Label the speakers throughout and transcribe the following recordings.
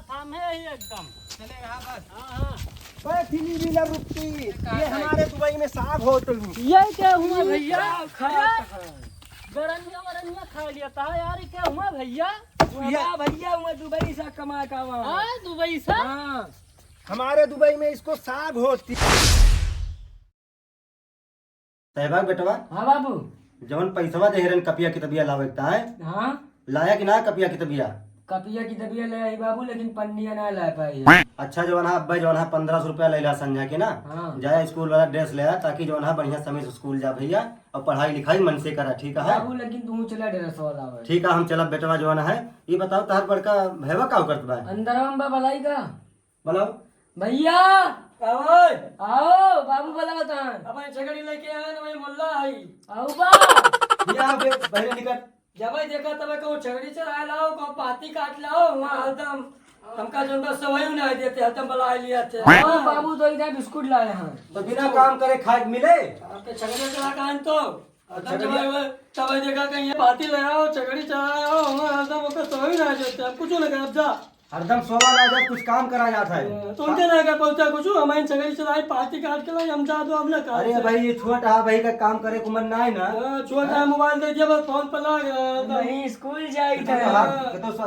Speaker 1: थाम है ही एकदम।
Speaker 2: चले यहाँ बस।
Speaker 1: हाँ
Speaker 2: फिली भी ना रुकती। ये हमारे दुबई में साग होटल में।
Speaker 1: ये क्या हुआ भैया? गरनिया वरनिया खा लिया था यार। ये क्या हुआ भैया?
Speaker 2: भैया मैं दुबई से कमा का
Speaker 1: हाँ दुबई से।
Speaker 2: हाँ हमारे दुबई में इसको साग होती।
Speaker 3: सहबाग बेटवा
Speaker 1: हाँ बाबू।
Speaker 3: जवन पैसवा दे रन कपिया कितबिया लावेता है
Speaker 1: हाँ
Speaker 3: लाया कि ना कपिया कितबिया।
Speaker 1: कपिया की दबिया ले आई बाबू, लेकिन पन्निया ना ला पाई।
Speaker 3: अच्छा जवन है अब्बा जवन है 1500 रुपया ले ला संझा के ना।
Speaker 1: हाँ।
Speaker 3: जाए स्कूल वाला ड्रेस ले आ ताकि जवन है बढ़िया समय से स्कूल जा भैया और पढ़ाई लिखाई मन से करा। ठीक है
Speaker 1: बाबू लेकिन तू चला ड्रेस वाला।
Speaker 3: ठीक है हम चलब बेटवा जवन है। ये बताओ तार बड़का भैया का करत बा
Speaker 1: अंदर हम भलाई का
Speaker 3: बोलो
Speaker 1: भैया। आओ बाबू बोला बता।
Speaker 2: अपन छगड़ी लेके आए ना भाई मुल्ला आई।
Speaker 1: आओ बा।
Speaker 3: यहाँ पे पहले निकल
Speaker 2: जब भाई देखा तब कहूँ छगड़ी चढ़ा लाओ कहूँ पाती काट लाओ वहाँ हरदम हमका जो बस सवई ना देते हरदम बला लिया थे।
Speaker 1: हाँ बाबू तो इधर बिस्कुट लाए हैं।
Speaker 3: तो बिना काम करे खाए मिले।
Speaker 2: आपके छगड़ी चढ़ा कान तो तब देखा कहीं पाती ले आओ छगड़ी चढ़ाओ वहाँ हरदम उसका सवई ना देते कुछ ना कर जा
Speaker 3: हरदम सोवा ना जब कुछ काम करा जाता है
Speaker 2: तो उनके ना कर पहुंचा कुछ हमारी छगड़ी चढ़ाई पाती काट के लाई हम जा दो अपना काम।
Speaker 3: अरे भाई ये छोटा भाई का काम करे कुमर ना है ना।
Speaker 2: छोटा मोबाइल दे दिया बस फोन पर लग
Speaker 1: नहीं स्कूल जाई था।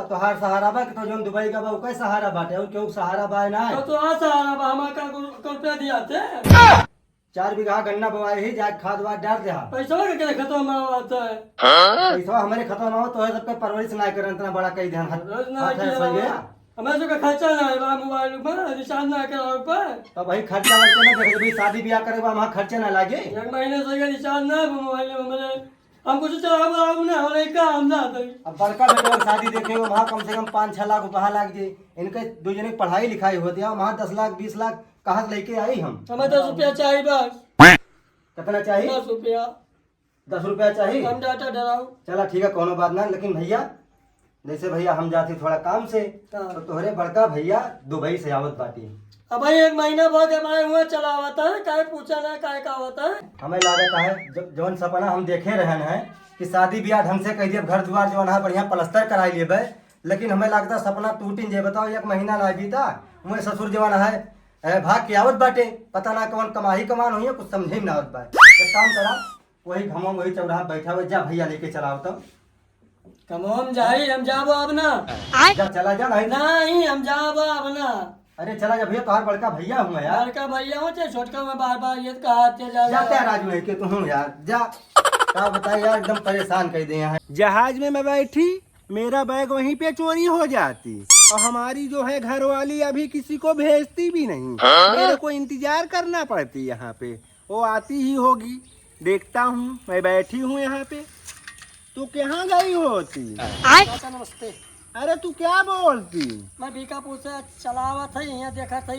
Speaker 3: तो हार सहारा बा तो जोन दुबई का बा उ सहारा बाटे और क्यों सहारा बा ना है।
Speaker 2: तो आ सहारा बा हमारा का रुपया दिया थे
Speaker 3: 4 बीघा गन्ना बोआई ही जाके खाद वाद डाल दे।
Speaker 2: पैसा के खत्म होता है
Speaker 3: पैसा हमारे खत्म ना हो तो है सबका परवरिश ना करे इतना बड़ा कई ध्यान हाथ है सही है।
Speaker 2: हमारे का खर्चा ना है मोबाइल पर रिचार्ज ना कराओ पर
Speaker 3: तो भाई खर्चा वर्चा ना देखे भाई शादी ब्याह करे वहाँ खर्चा ना लागे।
Speaker 2: एक महीने से रिचार्ज ना है मोबाइल में हमारे हम कुछ चलाओ ना हमारे काम ना आता
Speaker 3: अब बड़का बेटा शादी देखे वहाँ कम से कम 5-6 लाख रुपया लाग जाए। इनके दो जने की पढ़ाई लिखाई होती है वहाँ 10 लाख 20 लाख कहाँ से लेके आई हम।
Speaker 2: हमें 10 रुपया चाहिए बस।
Speaker 3: कितना चाहिए?
Speaker 2: 10 रुपया
Speaker 3: 10 रुपया चाहिए।
Speaker 2: हम डाटा डराओ
Speaker 3: चला ठीक है कोनो बात ना। लेकिन भैया जैसे भैया हम जाते थोड़ा काम से तो तोहरे बड़का भैया दुबई से आवत बाटी।
Speaker 2: अब भाई 1 महीना बाद हमारे हुआ चला हुआ है काय पूछा ना काय का होता है।
Speaker 3: हमें लागत है जवन सपना हम देखे रहन है कि शादी ब्याह ढंग से कह दिए घर द्वार जवन है बढ़िया प्लस्तर कराई लेबे। लेकिन हमें लगता है सपना टूटी जे बताओ 1 महीना ना बीता मुझे ससुर जवन है भाग के आवत बाटे पता ना कौन कमाही कमान हुई है कुछ समझे ना आवत बा। एक काम करा वही घमो वही चौराहा बैठा हुआ जा भैया लेके चलाओ तो
Speaker 2: कमोम जाई हम जाबो अब ना
Speaker 3: जा चला जा
Speaker 2: नहीं हम जाबो अब ना।
Speaker 3: अरे चला जा भैया तुम्हारा बड़का भैया हूँ यार।
Speaker 2: बड़का भैया हो चाहे छोटका में बार बार ये कहते
Speaker 3: जाते हैं राजू है कि तू हूँ यार जा क्या बताए यार एकदम परेशान कर दिए हैं।
Speaker 2: जहाज में मैं बैठी मेरा बैग वहीं पे चोरी हो जाती और हमारी जो है घर वाली अभी किसी को भेजती भी नहीं। मेरे को इंतजार करना पड़ती यहाँ पे वो आती ही होगी। देखता हूँ मैं बैठी हूँ यहाँ पे। तू कहाँ गई होती? नमस्ते। अरे तू क्या बोलती? मैं बीकापुर से चला हुआ था यहाँ देखा था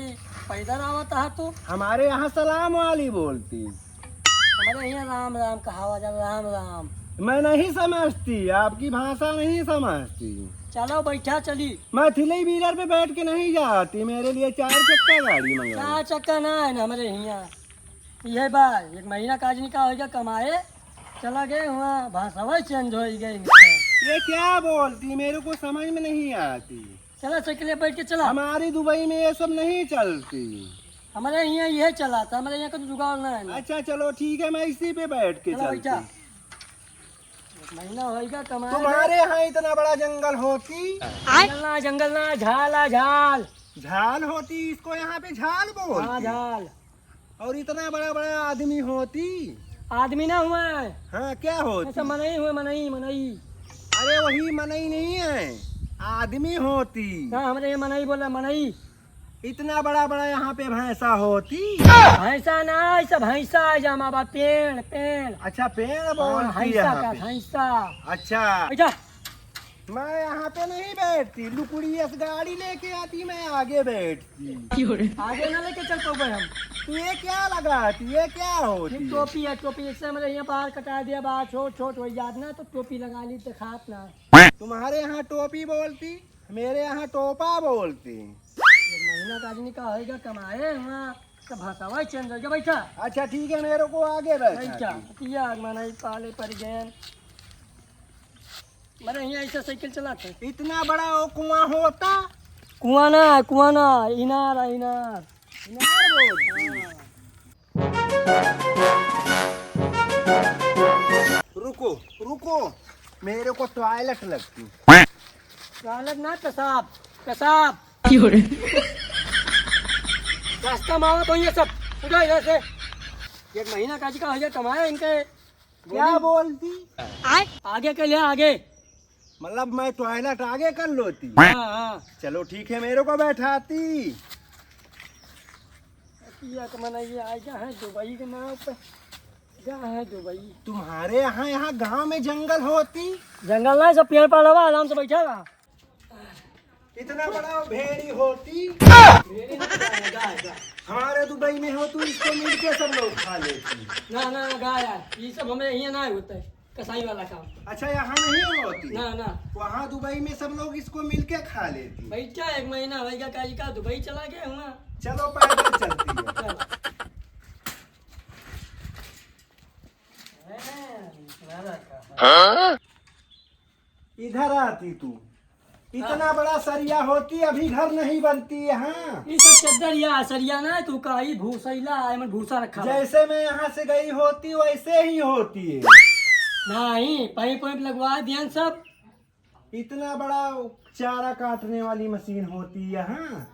Speaker 2: पैदल आवा था तू। हमारे यहाँ सलाम वाली बोलती। हमारे यहाँ राम राम कहा जा राम राम। मैं नहीं समझती आपकी भाषा नहीं समझती। चलो बैठा चली। मैं थिलई व्हीलर पे बैठ के नहीं जाती मेरे लिए 4 चक्का गाड़ी मंगा। 4 चक्का ना है ना हमारे यहाँ यह बात 1 महीना काज का होगा कमाए चला गए वहाँ भाषा चेंज हो गई। ये क्या बोलती मेरे को समझ में नहीं आती। चला साइकिल बैठ के चला। हमारी दुबई में ये सब नहीं चलती हमारे यहाँ यह चला था हमारे यहाँ का जुगाड़ ना है। अच्छा चलो ठीक है मैं इसी पे बैठ के चलती। 1 महीना होगा कमाए। तुम्हारे यहाँ इतना बड़ा जंगल होती? जंगल ना झाल झाल झाल होती इसको यहाँ पे झाल बोल। हाँ झाल। और इतना बड़ा बड़ा आदमी होती? आदमी ना हुआ है। हाँ क्या होती? ऐसा मनई हुआ मनई मनई। अरे वही मनई नहीं है आदमी होती। हाँ हमारे यहाँ मनई बोला मनई। इतना बड़ा बड़ा यहाँ पे भैंसा होती? भैंसा ना ऐसा भैंसा जमा पेड़ पेड़। अच्छा पेड़ बोलती है भैंसा। अच्छा बैठा। मैं यहाँ पे नहीं बैठती लुकुड़ी गाड़ी लेके आती मैं आगे बैठती। आगे ना लेके चल पाओगे हम। ये क्या लगाती ये क्या होती? टोपी है टोपी इससे मैंने यहाँ बाहर कटा दिया बाहर छोट छोट हो याद ना तो टोपी लगा ली तो खात ना। तुम्हारे यहाँ टोपी बोलती मेरे यहाँ टोपा बोलती। 1 महीना का आदमी का होगा कमाए वहाँ तो भाषा चेंज हो गया। बैठा। अच्छा ठीक है मेरे को आगे बैठा। मैंने पाले पर गए मैंने यहाँ ऐसा साइकिल चलाते। इतना बड़ा वो कुआं होता
Speaker 1: कुआना है कुआना, इनार है इनार।
Speaker 2: रुको रुको, मेरे को टॉयलेट लगती।
Speaker 1: टॉयलेट ना, पेशाब पेशाब। रास्ता में आओ तो ये सब उधर इधर से। एक महीना का हजार कमाया इनके।
Speaker 2: क्या बोलती?
Speaker 1: आगे के लिए आगे।
Speaker 2: मतलब मैं टॉयलेट आगे कर लोती।
Speaker 1: हाँ हाँ।
Speaker 2: चलो ठीक है, मेरे को बैठाती।
Speaker 1: ये आया है दुबई के नाम पे। जहाँ है दुबई।
Speaker 2: तुम्हारे यहाँ गांव में जंगल होती?
Speaker 1: जंगल ना, सब पेड़ पौधा हुआ, आराम से बैठा रहा।
Speaker 2: इतना बड़ा भेड़ी होती? हमारे दुबई में हो तो इसको मिल के सब लोग खा लेती।
Speaker 1: ना ना गाय ये सब हमें यहाँ ना होता है, कसाई वाला काम।
Speaker 2: अच्छा, यहाँ नहीं होती?
Speaker 1: ना ना,
Speaker 2: वहाँ दुबई में सब लोग इसको मिल के खा लेती।
Speaker 1: बैठा एक महीना भैया काजी का दुबई चला गया हुआ।
Speaker 2: चलो पैदल चलती है। इधर आती तू। इतना बड़ा सरिया होती, अभी घर नहीं बनती यहाँ।
Speaker 1: ये सब चद्दर या सरिया ना, तू काई भूसैला है, मैं भूसा रखा।
Speaker 2: जैसे मैं यहाँ से गई होती वैसे ही होती है।
Speaker 1: नहीं, पाइप वाइप लगवा दिया सब।
Speaker 2: इतना बड़ा चारा काटने वाली मशीन होती यहाँ?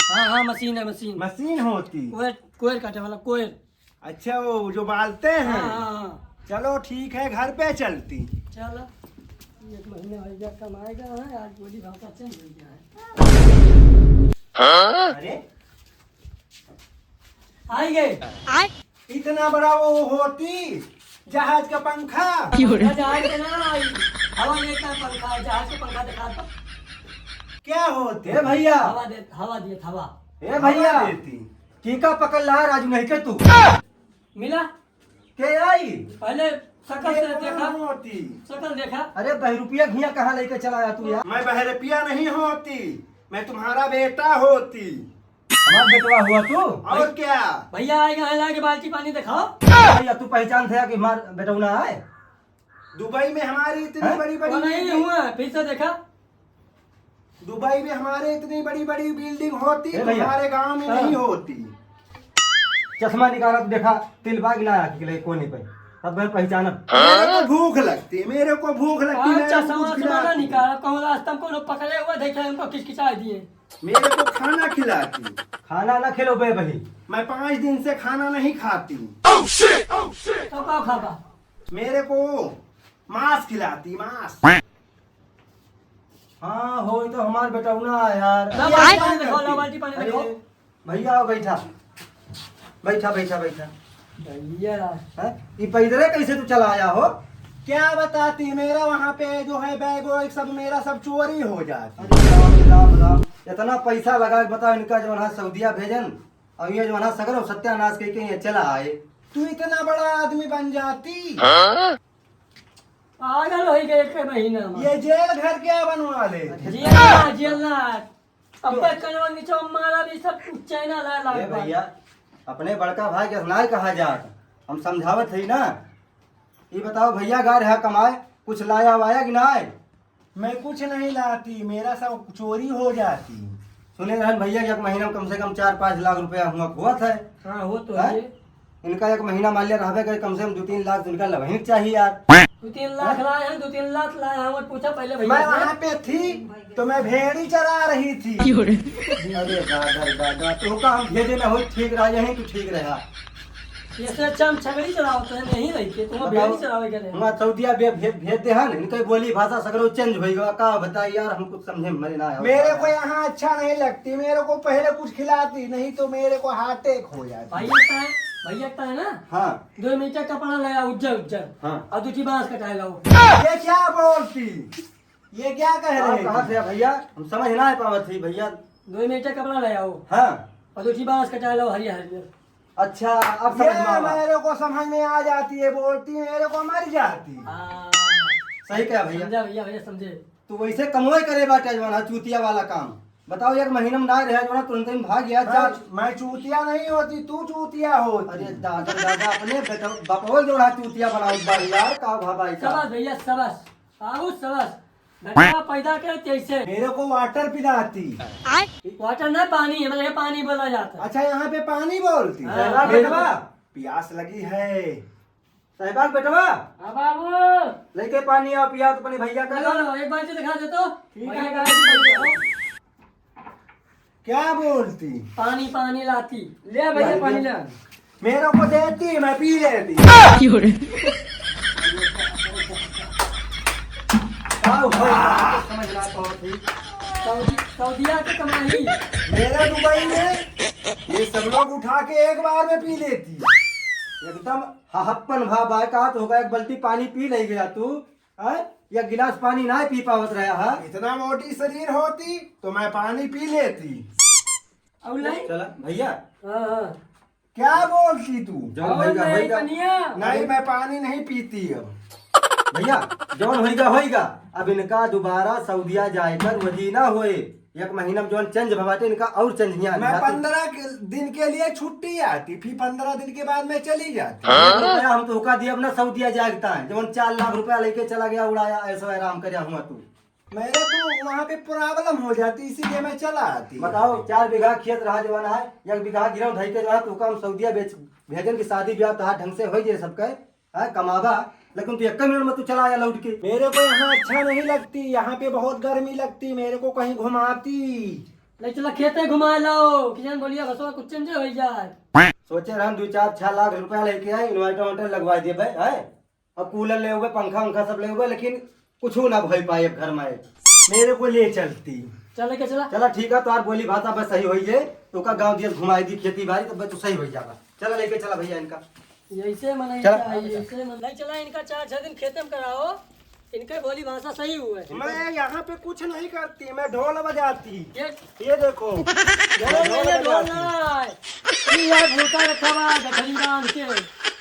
Speaker 1: हाँ हाँ, मशीन है मशीन।
Speaker 2: मशीन होती?
Speaker 1: कोयल काटे वाला कोयल।
Speaker 2: अच्छा, वो जो बालते हैं।
Speaker 1: हाँ।
Speaker 2: चलो ठीक है, घर पे चलती।
Speaker 1: चलो, एक महीने भैया कमाएगा है, आज बोली भाषा चेंज हो गया है।
Speaker 2: अरे
Speaker 1: आएंगे।
Speaker 2: इतना बड़ा वो होती जहाज का पंखा?
Speaker 1: जहाज के ना आई, हवा देता है पंखा, जहाज के पंखा दिखा दो।
Speaker 2: क्या होते?
Speaker 3: ए भैया,
Speaker 1: हवा दिए हवा।
Speaker 3: ए भैया,
Speaker 2: देती।
Speaker 3: कीका पकड़ ला राजू नहीं के तू
Speaker 1: मिला
Speaker 3: के आई?
Speaker 1: पहले शकल से देखा,
Speaker 2: होती।
Speaker 1: शकल देखा।
Speaker 3: अरे 10 रुपया घिया कहाँ लेके चला आया तू यार?
Speaker 2: मैं बहरपिया नहीं होती, मैं तुम्हारा बेटा होती।
Speaker 3: हमारा बेटवा हुआ तू?
Speaker 2: और क्या?
Speaker 1: भैया आएगा, हिला के बाल्टी पानी दिखाओ।
Speaker 3: भैया तू पहचान थे कि हमार बेटौना है?
Speaker 2: दुबई में हमारी इतनी
Speaker 3: हैं?
Speaker 2: बड़ी
Speaker 1: वो
Speaker 2: बड़ी
Speaker 1: नहीं हुआ, फिर से देखा।
Speaker 2: दुबई में हमारे इतनी बड़ी बड़ी बिल्डिंग होती,
Speaker 3: ए भैया,
Speaker 2: तुम्हारे गांव में
Speaker 3: हाँ।
Speaker 2: नहीं होती।
Speaker 3: चश्मा निकाला तो देखा तिलबाग ना आके कोने पे, तब मैं पहचाना।
Speaker 2: मेरे को भूख लगती, मेरे को भूख लगती। मेरे को
Speaker 1: चश्मा
Speaker 2: कुछ
Speaker 1: समाना
Speaker 2: खिलाती।
Speaker 1: निकाला, कहूँ रास्ता में कोनो पकड़े हुआ देखे, हमको किचकिचा दिए।
Speaker 2: मेरे को खाना खिलाती।
Speaker 3: खाना ना खिलो बे भाई।
Speaker 2: मैं 5 दिन से खाना नहीं खाती।
Speaker 1: तो का खाबा?
Speaker 2: मेरे को मांस खिलाती, मांस।
Speaker 3: हाँ हो तो हमार बेटौना है यार।
Speaker 1: लो बाल्टी पानी दिखाओ, लो बाल्टी पानी
Speaker 3: अरे
Speaker 1: दिखाओ।
Speaker 3: भैया आओ, बैठा बैठा बैठा बैठा।
Speaker 1: भैया
Speaker 3: हैं? ये पैदले कैसे तू चला आया हो?
Speaker 2: क्या बताती, मेरा वहाँ पे जो है बैग वैग सब मेरा सब चोरी हो जाती।
Speaker 3: अरे राम राम राम, इतना पैसा लगा के बताओ, इनका जो है सऊदिया भेजन और ये जो है सगरो सत्यानाश के ये चला आए।
Speaker 2: तू इतना बड़ा आदमी बन जाती।
Speaker 1: पागल हो गए एक महीना में।
Speaker 2: ये जेल घर क्या बनवा ले?
Speaker 1: जेलना जेलना अब कनवा नीचे मारा भी सब चाइना ला
Speaker 3: ए भैया, अपने बड़का भाई के नहीं कहा जात, हम समझावत है ना। ये बताओ भैया, गा रहा कमाए, कुछ लाया वाया कि नहीं?
Speaker 2: मैं कुछ नहीं लाती, मेरा सब चोरी हो जाती।
Speaker 3: सुने रहन भैया कि एक महीना में कम से कम 4-5 लाख रुपया हुआ था।
Speaker 1: हाँ हो तो
Speaker 3: हैं?
Speaker 1: ये
Speaker 3: इनका एक महीना मान लिया रहबे करे, कम से कम 2-3 लाख इनका लवही चाहिए यार।
Speaker 1: 2-3 लाख लाए हैं, 2-3 लाख लाए हैं। मत पूछा पहले
Speaker 2: मैं
Speaker 1: भैया
Speaker 2: वहाँ पे थी तो मैं भेड़ी चरा रही थी।
Speaker 3: अरे दादा दादा, तो का हम भेजे ना हो, ठीक रहा यहीं तू ठीक रहा।
Speaker 1: से इससे अच्छा हम छगड़ी चलावते हैं, नहीं रही थे तुम भेड़ी चलावे करे।
Speaker 3: हम सऊदिया भेज दे हन, इनके बोली भाषा सगरो चेंज होई गया। का बताई यार, हम कुछ समझे में मरे ना आया।
Speaker 2: मेरे को यहाँ अच्छा नहीं लगती, मेरे को पहले कुछ खिलाती, नहीं तो मेरे को हार्ट अटैक हो जाता।
Speaker 1: भैया का है ना,
Speaker 3: हाँ
Speaker 1: 2 मीटर कपड़ा लाया उज्जर उज्जर,
Speaker 3: हाँ।
Speaker 1: और दूसरी बांस कटाए लाओ।
Speaker 2: ये क्या बोलती, ये क्या कह रहे
Speaker 3: कहाँ से भैया, हम समझ ना आ पावत थी भैया।
Speaker 1: 2 मीटर कपड़ा लाया हो
Speaker 3: हाँ
Speaker 1: और दूसरी बांस कटाए लाओ हरिया हरिया।
Speaker 3: अच्छा, अब समझ में
Speaker 2: ये
Speaker 3: आवा।
Speaker 2: मेरे को समझ में आ जाती है, बोलती मेरे को मर जाती।
Speaker 3: सही कहा भैया।
Speaker 1: समझा भैया, भैया समझे।
Speaker 3: तू वैसे कमोई करे बाटे जो है चूतिया वाला काम। बताओ एक महीना में ना रहे जो है तुरंत ही भाग गया। जा
Speaker 2: मैं चूतिया नहीं होती, तू चूतिया होती।
Speaker 3: अरे दादा दादा, अपने बपो जो है चूतिया बनाओ यार। का भाई का
Speaker 1: सबस भैया सबस, आओ सबस। बेटा पैदा करे कैसे?
Speaker 2: मेरे को वाटर पिलाती।
Speaker 1: वाटर ना पानी है, मतलब ये पानी बोला जाता है।
Speaker 2: अच्छा यहाँ पे पानी बोलती।
Speaker 3: सहवाग बेटवा,
Speaker 2: प्यास लगी है।
Speaker 3: सहवाग बेटवा,
Speaker 1: हाँ बाबू,
Speaker 3: लेके पानी आओ, पिया तो अपने भैया का।
Speaker 1: लो, एक बार से दिखा दे तो।
Speaker 2: क्या बोलती?
Speaker 1: पानी पानी लाती। ले भैया पानी ले।
Speaker 2: मेरे को देती, मैं पी लेती।
Speaker 3: समझ रहा तो थी।
Speaker 1: सऊदिया की कमाई।
Speaker 2: मेरे दुबई में ये सब लोग उठा के एक बार में पी लेती।
Speaker 3: एकदम हहप्पन भाव आए का तो होगा, एक बल्टी पानी पी नहीं गया तू है? या गिलास पानी ना पी पावत रहा है।
Speaker 2: इतना मोटी शरीर होती तो मैं पानी पी लेती।
Speaker 1: अब नहीं?
Speaker 3: चला भैया,
Speaker 1: हाँ।
Speaker 2: क्या बोलती तू?
Speaker 3: जौन
Speaker 1: और
Speaker 3: होइगा
Speaker 1: नहीं
Speaker 3: होइगा।
Speaker 1: पनिया।
Speaker 2: नहीं, मैं पानी नहीं पीती अब।
Speaker 3: भैया जौन होइगा होइगा। अब इनका दोबारा सऊदिया जाकर वजी ना होए। एक महीना में जौन चेंज भवाटे इनका और चेंज नहीं
Speaker 2: मैं
Speaker 3: आता।
Speaker 2: 15 दिन के लिए छुट्टी आती, फिर 15 दिन के बाद मैं चली जाती।
Speaker 3: रुपया हम तो हुका दिया अपना सऊदिया जागता है। जौन 4 लाख रुपया लेके चला गया, उड़ाया, ऐसा आराम करया हुआ तू।
Speaker 2: मेरे तो वहाँ पे प्रॉब्लम हो जाती, इसीलिए मैं चला आती।
Speaker 3: बताओ 4 बीघा खेत रहा जवाना है, 1 बीघा गिरव धई के रहा तो हम सऊदिया बेच भेजन की शादी ब्याह तहार ढंग से हो जाए सबके है कमावा। लेकिन तू 1 मिनट में तू चला आया लौट के।
Speaker 2: मेरे को यहाँ अच्छा नहीं लगती, यहाँ पे बहुत गर्मी लगती। मेरे को कहीं घुमाती।
Speaker 1: ले चला खेते घुमा लाओ, किसान बोलिया घसवा कुछ चेंज हो जाए।
Speaker 3: सोचे हम 2-4-6 लाख रुपया लेके आए, इन्वर्टर लगवा दिए भाई है। अब कूलर ले हुए, पंखा उंखा सब ले हुए, लेकिन कुछ ना भई पाए घर में।
Speaker 2: मेरे को ले चलती।
Speaker 1: चले के चला।
Speaker 3: चला ठीक है, तो बोली भाषा बस सही हुई है तो का गाँव दिया घुमाई दी खेती बाड़ी तो तू सही हो जाएगा। चला लेके चला भैया इनका।
Speaker 1: ऐसे मनाई
Speaker 3: चला।
Speaker 1: चाहिए, ऐसे नहीं चला। इनका 4-6 दिन खेत में कराओ, इनके बोली भाषा सही हुए।
Speaker 2: मैं यहाँ पे कुछ नहीं करती, मैं ढोल बजाती।
Speaker 1: ये
Speaker 2: देखो
Speaker 1: ढोल ना है। ये भूसा रखा हुआ है गठरी बांध के।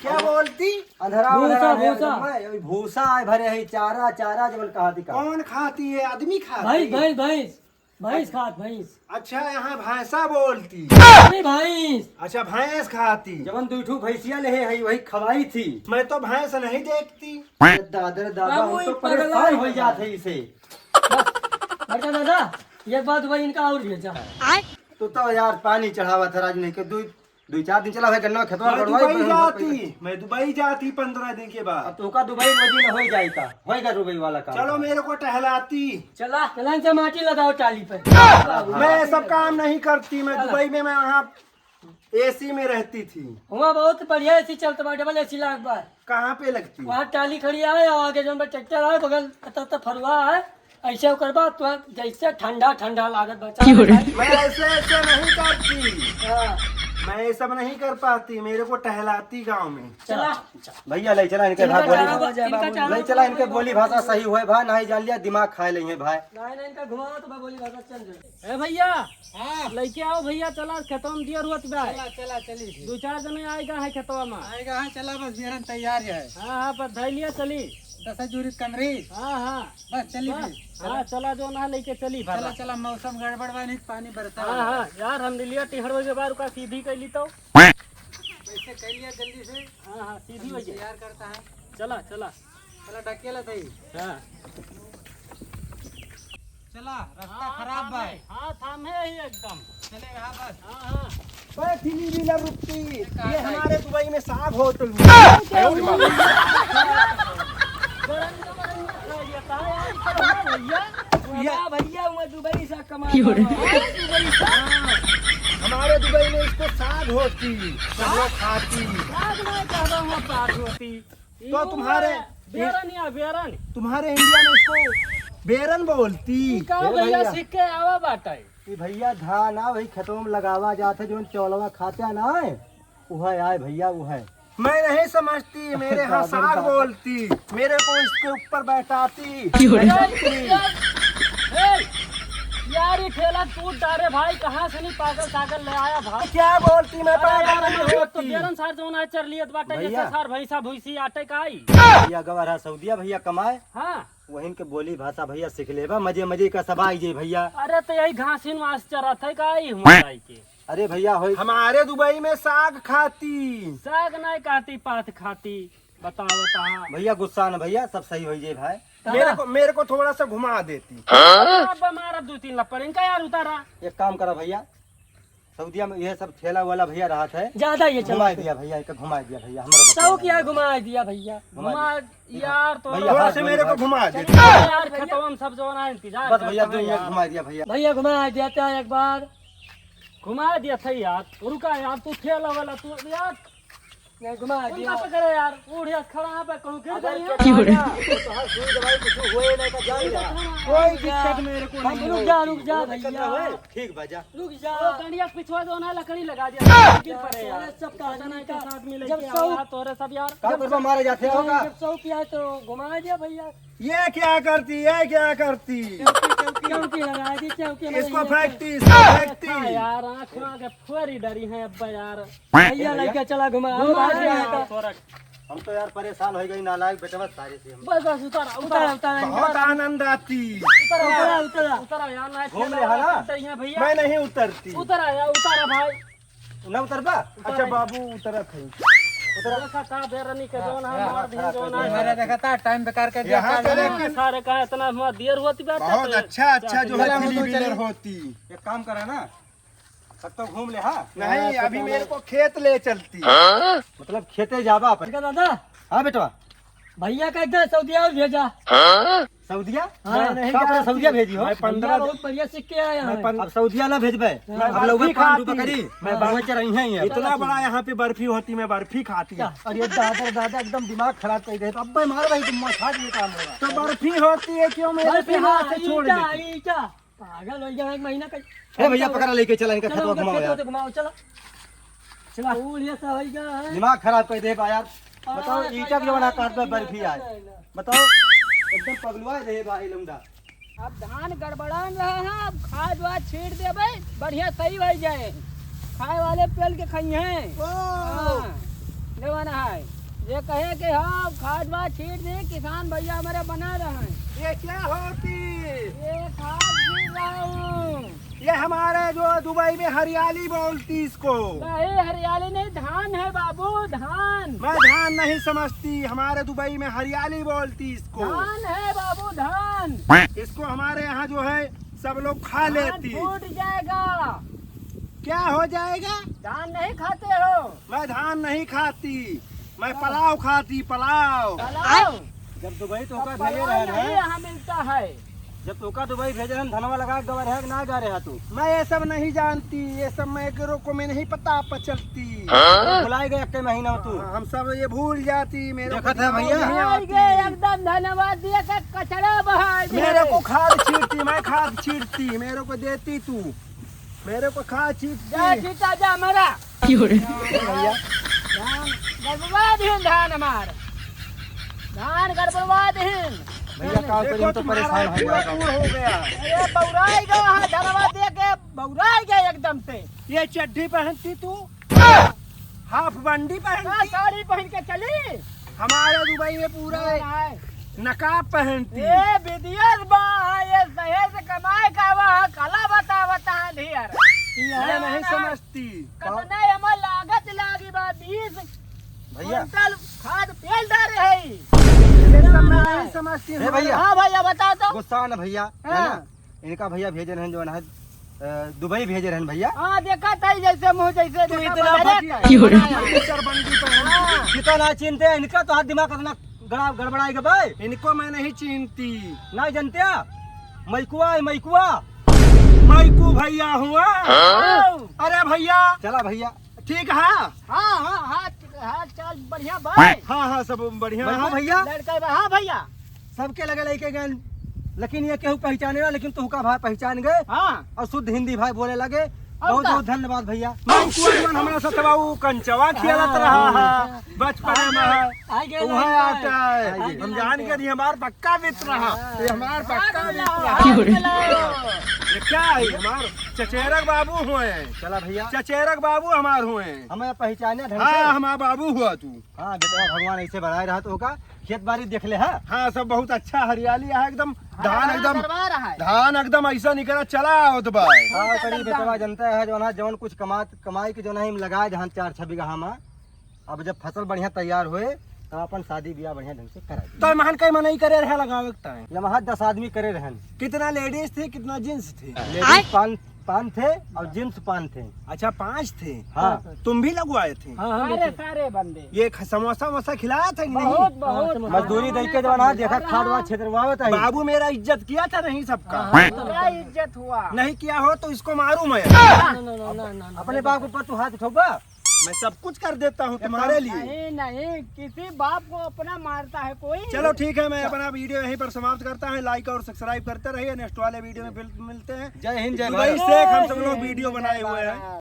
Speaker 2: क्या बोलती?
Speaker 3: अंधेरा
Speaker 1: भूसा,
Speaker 3: अंधेरा है,
Speaker 1: भूसा।
Speaker 3: एकदम है, भूसा है भरे है, चारा चारा जब कहा थी का।
Speaker 2: कौन खाती है? आदमी खाती।
Speaker 1: भैंस भैंस भैंस भैंस खात भैंस।
Speaker 2: अच्छा यहाँ भैंसा बोलती।
Speaker 1: अरे भैंस।
Speaker 2: अच्छा भैंस खाती।
Speaker 3: जवन 2 भैंसिया ले है वही खवाई थी।
Speaker 2: मैं तो भैंस नहीं देखती।
Speaker 3: दादर दादा
Speaker 1: बाबू,
Speaker 3: हम तो
Speaker 1: ये पगला
Speaker 3: परेशान
Speaker 1: है।
Speaker 3: हो जाते इसे।
Speaker 1: बड़का दादा एक बात भाई इनका और भेजा।
Speaker 3: तो यार पानी चढ़ावा था राज नहीं के 2-4 दिन चला है गन्ना खेतवा
Speaker 2: मैं
Speaker 3: गड़वाई
Speaker 2: दुबई जाती, मैं दुबई जाती 15 दिन के
Speaker 3: अब
Speaker 2: बाद।
Speaker 3: तो का दुबई वजी न हो जाएगा, होएगा दुबई वाला काम।
Speaker 2: चलो मेरे को टहलाती।
Speaker 1: चला चला इनसे माटी लगाओ टाली पे।
Speaker 2: मैं ये सब काम नहीं करती। मैं दुबई में मैं वहाँ एसी में रहती थी।
Speaker 1: वहाँ बहुत बढ़िया एसी चलता है, डबल एसी लाग बा।
Speaker 2: कहाँ पे लगती?
Speaker 1: वहाँ टाली खड़ी है और आगे जो ट्रैक्टर है, बगल तब फरुआ है। ऐसे करबा तो जैसे ठंडा ठंडा लागत बचा।
Speaker 2: मैं ऐसे ऐसे नहीं करती।
Speaker 1: हाँ,
Speaker 2: मैं ये सब नहीं कर पाती। मेरे को टहलाती गांव में।
Speaker 1: चला
Speaker 3: भैया ले चला इनके
Speaker 1: इनका
Speaker 3: भाई
Speaker 1: चारा-
Speaker 3: बोली
Speaker 1: इनका चारा-
Speaker 3: ले चला इनके बोली भाषा सही हुए भाई, नहीं जान लिया दिमाग खाए लेंगे भाई।
Speaker 1: नहीं नहीं इनका घुमाओ तो मैं बोली भाषा चल जाए।
Speaker 4: ए भैया लेके आओ भैया, चला खेतवा में दिया रुआ बा।
Speaker 1: चला चली
Speaker 4: 2-4 जने आएगा है खेतवा में।
Speaker 1: आएगा। हाँ चला बस बिहान तैयार है।
Speaker 4: हाँ हाँ पर धैलिया चली।
Speaker 1: 10 जूरी कमरी।
Speaker 4: हाँ हाँ
Speaker 1: बस चली
Speaker 4: हाँ चला जो ना लेके चली भाई।
Speaker 1: चला मौसम गड़बड़ बा नहीं पानी बरसा।
Speaker 4: हाँ हाँ यार हम दिलिया टिहड़ के बार का सीधी कैली तो।
Speaker 1: ऐसे कर लिया जल्दी से।
Speaker 4: हाँ हाँ सीधी हो जाए।
Speaker 1: तैयार करता है।
Speaker 4: चला चला
Speaker 1: चला ढकेला सही।
Speaker 4: हाँ
Speaker 1: चला रास्ता खराब बा।
Speaker 4: हाँ थाम है ही एकदम।
Speaker 1: चले रहा बस।
Speaker 4: हाँ हाँ
Speaker 2: बैठी भी न रुकती। ये हमारे दुबई में साग होटल।
Speaker 1: भैया भैया मैं दुबई से कमा।
Speaker 2: हमारे दुबई में इसको साग होती, सब लोग खाती। तो
Speaker 4: बेरन या बेरन
Speaker 2: तुम्हारे इंडिया में इसको बेरन बोलती।
Speaker 4: का भैया सीख के आवा बाटा
Speaker 3: कि भैया धान आ वही खेतों में लगावा जाते जो चौलवा खाते ना है वह आए भैया वो है।
Speaker 2: मैं नहीं समझती। मेरे यहाँ साग बोलती। मेरे को इसके ऊपर बैठाती।
Speaker 4: यार ये ठेला टूट डारे भाई, कहाँ से नहीं पागल सागल ले आया भाई।
Speaker 2: क्या बोलती? मैं पागल नहीं
Speaker 4: तो
Speaker 2: होती।
Speaker 4: बेरन सार जो ना चर लियत बाटे
Speaker 3: भैया।
Speaker 4: जैसे सार भैंसा भूसी आटे का आई।
Speaker 3: भैया गवारा सऊदिया भैया कमाए
Speaker 4: हाँ
Speaker 3: वहीं के बोली भाषा भैया सीख लेबा, मजे मजे का सब आई जे भैया।
Speaker 4: अरे तो यही घासिन मास चरा थे का आई हमारे के।
Speaker 3: अरे भैया हो
Speaker 2: हमारे दुबई में साग खाती।
Speaker 4: साग नहीं खाती पात खाती। बताओ बता।
Speaker 3: भैया गुस्सा न भैया सब सही हो जाए भाई।
Speaker 2: मेरे को थोड़ा सा घुमा देती।
Speaker 4: अब हमारा 2-3 लपड़ इनका यार उतारा।
Speaker 3: एक काम करा भैया, सऊदिया में ये सब ठेला वाला भैया रहा था,
Speaker 1: ज्यादा ये चला
Speaker 3: घुमा दिया भैया, एक घुमा दिया भैया हमारा
Speaker 1: सौ क्या घुमा दिया भैया।
Speaker 4: घुमा यार तो
Speaker 3: भैया,
Speaker 2: थोड़ा
Speaker 3: हाथ
Speaker 2: सा
Speaker 3: जोड़
Speaker 2: मेरे को
Speaker 3: दो।
Speaker 2: घुमा देती।
Speaker 4: यार खतम सब जो ना इंतजार
Speaker 3: बस भैया
Speaker 4: करता
Speaker 3: 2
Speaker 4: है
Speaker 3: मिनट
Speaker 4: यार।
Speaker 3: घुमा दिया भैया।
Speaker 1: भैया घुमा देता है एक बार।
Speaker 4: घुमा दिया था यार, रुका यार तू ठेला वाला तू यार
Speaker 1: नहीं घुमा
Speaker 4: उनका
Speaker 1: दिया।
Speaker 4: पकड़े यार, उड़िया खड़ा यहाँ पे कहूँ गिर गई है।
Speaker 2: कोई दिक्कत मेरे को नहीं
Speaker 1: रुक जा भैया,
Speaker 3: ठीक बजा।
Speaker 1: रुक जा।
Speaker 4: वो कंडिया पिछवा दो ना, लकड़ी लगा दिया गिर पड़े यार।
Speaker 1: सब कहा
Speaker 4: के साथ मिले
Speaker 1: जब
Speaker 4: के
Speaker 1: सौ
Speaker 4: आया तोरे सब यार।
Speaker 3: का करबा मारे जाते होगा।
Speaker 1: जब सौ किया तो घुमा दिया भैया।
Speaker 2: ये क्या करती, ये क्या करती,
Speaker 1: चौकी लगा दी, चौकी में
Speaker 2: इसको
Speaker 1: ये-
Speaker 2: फेंकती, इसको
Speaker 4: हाँ
Speaker 2: फेंकती।
Speaker 4: यार आँखों के फोरी डरी है अब्बा यार।
Speaker 1: भैया लेके चला घुमा
Speaker 4: घुमा
Speaker 1: दिया
Speaker 4: दिया
Speaker 1: का।
Speaker 4: तोरा।
Speaker 3: हम तो यार परेशान हो गई, नालायक बेटवा सारे से हम।
Speaker 4: बस बस उतारा
Speaker 1: उतारा
Speaker 4: उतारा
Speaker 2: बहुत आनंद आती।
Speaker 1: उतरा उतरा।
Speaker 4: उतारा यार ना
Speaker 3: घूम
Speaker 4: ठेला
Speaker 3: ले हाला।
Speaker 4: वाला उतर यहाँ भैया।
Speaker 2: मैं नहीं उतरती।
Speaker 4: उतारा यार, उतारा भाई।
Speaker 3: ना उतरबा।
Speaker 2: अच्छा बाबू उतरत है।
Speaker 4: देखा था बेरनी के जोन है मार दी जोन है।
Speaker 5: मैंने देखा था टाइम बेकार कर दिया।
Speaker 2: यहाँ पे लेकिन
Speaker 4: सारे का इतना हुआ देर होती बात
Speaker 2: बहुत अच्छा जो है थ्री व्हीलर होती।
Speaker 3: एक काम करा ना, तब तो घूम ले। हाँ
Speaker 2: नहीं अभी मेरे को खेत ले चलती।
Speaker 3: मतलब खेते जाबा अपन।
Speaker 1: देखा दादा
Speaker 3: हाँ बेटवा,
Speaker 1: भैया का एकदम सऊदिया भेजा।
Speaker 3: सऊदिया
Speaker 1: हाँ,
Speaker 2: नहीं
Speaker 3: का अपना
Speaker 2: जाती।
Speaker 3: सऊदिया भेजी हो।
Speaker 2: मैं
Speaker 1: भैया
Speaker 2: 15
Speaker 1: बहुत बढ़िया सीख के आया है।
Speaker 3: अब सऊदिया ना भेजबे, अब लोग
Speaker 2: बर्फी
Speaker 3: 5 रुपए
Speaker 2: खाती।
Speaker 3: करी,
Speaker 2: मैं
Speaker 3: मैं बच्चे रही हैं।
Speaker 2: इतना बड़ा यहाँ पे बर्फी होती, मैं बर्फी खाती।
Speaker 3: और ये दादा दादा एकदम दिमाग खराब कर गए, तो अब मैं मार रही तुम खा दिए काम होगा।
Speaker 2: तो बर्फी होती है क्यों मेरे पे हाथ से छोड़
Speaker 1: ईटा,
Speaker 2: देती।
Speaker 1: ईटा। पागल हो गया, एक महीना का।
Speaker 3: ए भैया पकड़ा लेके चला, इनका
Speaker 1: चलो
Speaker 3: खतवा
Speaker 1: उनके
Speaker 3: घुमाओ
Speaker 1: खेतों
Speaker 3: यार।
Speaker 1: से घुमाओ, चलो चला। बढ़िया सा हो गया है।
Speaker 3: दिमाग खराब कर दे यार। बताओ ईटा के जमाना काट पे बर्फी आए, बताओ एकदम पगलुआ रहे भाई लुंडा।
Speaker 4: अब धान गड़बड़ान रहा है, अब खाद वाद छीट दे भाई, बढ़िया सही भाई जाए। खाए वाले पेल के खाई हैं। हाँ, जमाना है ये कहे कि हाँ खाद वाद छीट दे, किसान भैया हमारे बना रहे हैं।
Speaker 2: ये क्या होती,
Speaker 4: ये खाद छीट रहा हूँ।
Speaker 2: ये हमारे जो दुबई में हरियाली बोलती इसको।
Speaker 4: नहीं हरियाली नहीं, धान है बाबू, धान।
Speaker 2: मैं धान नहीं समझती, हमारे दुबई में हरियाली बोलती इसको।
Speaker 4: धान है बाबू, धान।
Speaker 2: इसको हमारे यहाँ जो है सब लोग खा
Speaker 4: धान
Speaker 2: लेती।
Speaker 4: फूट जाएगा।
Speaker 2: क्या हो जाएगा?
Speaker 4: धान नहीं खाते हो?
Speaker 2: मैं धान नहीं खाती, मैं पुलाव खाती, पुलाव।
Speaker 4: चलाओ।
Speaker 3: जब दुबई तो का
Speaker 4: अब
Speaker 3: भेजे
Speaker 4: पलाव
Speaker 3: रहे
Speaker 4: नहीं
Speaker 3: हैं,
Speaker 4: यहाँ मिलता है।
Speaker 3: जब तो का दुबई भेजे रहे धनवा लगा के गवर है कि ना गा रहे तू।
Speaker 2: मैं ये सब नहीं जानती, ये सब मैं को में नहीं पता पचलती।
Speaker 3: बुलाए गए 1 महीना में तू।
Speaker 2: हम सब ये भूल जाती। मेरे
Speaker 3: देखा
Speaker 2: को
Speaker 3: था भैया?
Speaker 2: नहीं
Speaker 4: भाई
Speaker 2: आती।
Speaker 4: के एकदम धन्यवाद दिया का कचरा बहा दे।
Speaker 2: मेरे को खाद छीटती, मैं खाद छीटती, मेरे को देती तू, मेरे को खाद
Speaker 4: जा
Speaker 2: छीटती।
Speaker 4: सीता जा मरा।
Speaker 3: भैया
Speaker 4: धान गड़बड़वा दीन, धान हमार धान गड़बड़वा दीन।
Speaker 3: भैया का करी, हम तो परेशान हो
Speaker 2: पूरा
Speaker 3: गए।
Speaker 2: पूरा हो गया।
Speaker 4: अरे बौराई गया है, धनवा दे के बौराई गया एकदम से।
Speaker 2: ये चड्डी पहनती तू, हाफ बंडी
Speaker 4: का
Speaker 2: पहनती।
Speaker 4: साड़ी पहन के चली।
Speaker 2: हमारे दुबई में पूरा नकाब पहनती।
Speaker 4: ये विदेश बा, ये शहर से कमाए का वहाँ कला बता है ढेर।
Speaker 2: मैं नहीं समझती।
Speaker 4: कितने हमार लागत लागी बा, 20
Speaker 3: भैया
Speaker 4: क्विंटल खाद पेल डाले है।
Speaker 2: ये सब मैं नहीं समझती।
Speaker 3: हे भैया
Speaker 4: हाँ भैया बता तो।
Speaker 3: गुस्सा ना भैया, है
Speaker 4: हाँ।
Speaker 3: ना। इनका भैया भेजे रहे जो है दुबई भेजे रहे भैया।
Speaker 4: हाँ देखा था जैसे मुँह जैसे
Speaker 2: तू
Speaker 4: देखा
Speaker 2: इतना
Speaker 4: बा,
Speaker 2: फटी-
Speaker 4: बनाया।
Speaker 2: चरबंदी पहनती।
Speaker 3: कितना चिंते हैं इनका, तो हाथ दिमाग कितना गड़बड़ाएगा भाई।
Speaker 2: इनको मैं नहीं चीनती।
Speaker 3: ना जानते मैकुआ है मैकुआ।
Speaker 2: मैकू भैया हुआ।
Speaker 4: हाँ
Speaker 2: अरे भैया
Speaker 3: चला भैया
Speaker 2: ठीक है।
Speaker 4: हाँ हाँ हाँ चल बढ़िया भाई।
Speaker 2: हाँ हाँ सब बढ़िया
Speaker 3: मैकुआ
Speaker 2: है।
Speaker 3: भैया
Speaker 4: लड़का बा, हाँ भैया।
Speaker 3: सबके लगे लेके गए, लेकिन ये केहू पहचाने ना, लेकिन तुहका भाई पहचान गए
Speaker 4: हाँ
Speaker 3: और शुद्ध हिंदी भाई बोले लगे। बहुत बहुत धन्यवाद भैया।
Speaker 2: मैकू जवन हमरा सतवा उ कंचवा खेलत रहा है बचपन में है। वहाँ आता है। हम जान के नहीं, हमार पक्का मित्र रहा। ये हमार पक्का मित्र रहा। ये क्या है? हमार चचेरक बाबू हुए।
Speaker 3: चला भैया,
Speaker 2: चचेरक बाबू हमार हुए।
Speaker 3: हमें पहचाने ढंग
Speaker 2: हाँ
Speaker 3: से।
Speaker 2: हमार बाबू हुआ तू।
Speaker 3: हाँ बेटा, भगवान ऐसे बढ़ाए रहा तो होगा। खेत बाड़ी देख ले है।
Speaker 2: हाँ सब बहुत अच्छा हरियाली है एकदम। धान एकदम,
Speaker 4: करवा रहा है।
Speaker 2: धान एकदम ऐसा निकला चला होत बा।
Speaker 3: हाँ करी बेटवा जनता है जो ना, जवन कुछ कमाई के जो ना हम लगाए जहाँ 4-6 बीघा में। अब जब फसल बढ़िया तैयार हुए तो अपन शादी ब्याह बढ़िया ढंग से करा दी।
Speaker 2: तो महान कई मनाई करे रहे लगावता है।
Speaker 3: ये वहाँ 10 आदमी करे रहन।
Speaker 2: कितना लेडीज थे कितना जेंट्स थे?
Speaker 3: लेडीज 5 थे और जेंट्स 5 थे।
Speaker 2: अच्छा 5 थे।
Speaker 3: हाँ
Speaker 2: तुम भी लगवाए थे?
Speaker 4: सारे सारे बंदे
Speaker 2: ये समोसा वोसा खिलाया था कि
Speaker 4: बहुत
Speaker 2: नहीं?
Speaker 4: बहुत
Speaker 3: मजदूरी दे के जवाना देखा खाद वाद क्षेत्रवावत है।
Speaker 2: बाबू मेरा इज्जत किया था नहीं सबका?
Speaker 4: क्या इज्जत हुआ।
Speaker 2: नहीं किया हो तो इसको मारू मैं।
Speaker 3: अपने बाप के ऊपर तू हाथ उठोगा?
Speaker 2: मैं सब कुछ कर देता हूँ तुम्हारे लिए।
Speaker 4: नहीं नहीं किसी बाप को अपना मारता है कोई।
Speaker 2: चलो ठीक है, मैं अपना वीडियो यहीं पर समाप्त करता हूँ। लाइक और सब्सक्राइब करते रहिए। नेक्स्ट वाले वीडियो में फिर मिलते हैं।
Speaker 3: जय हिंद जय
Speaker 2: दुबई
Speaker 3: भारत।
Speaker 2: से हम सब लोग वीडियो बनाए हुए हैं।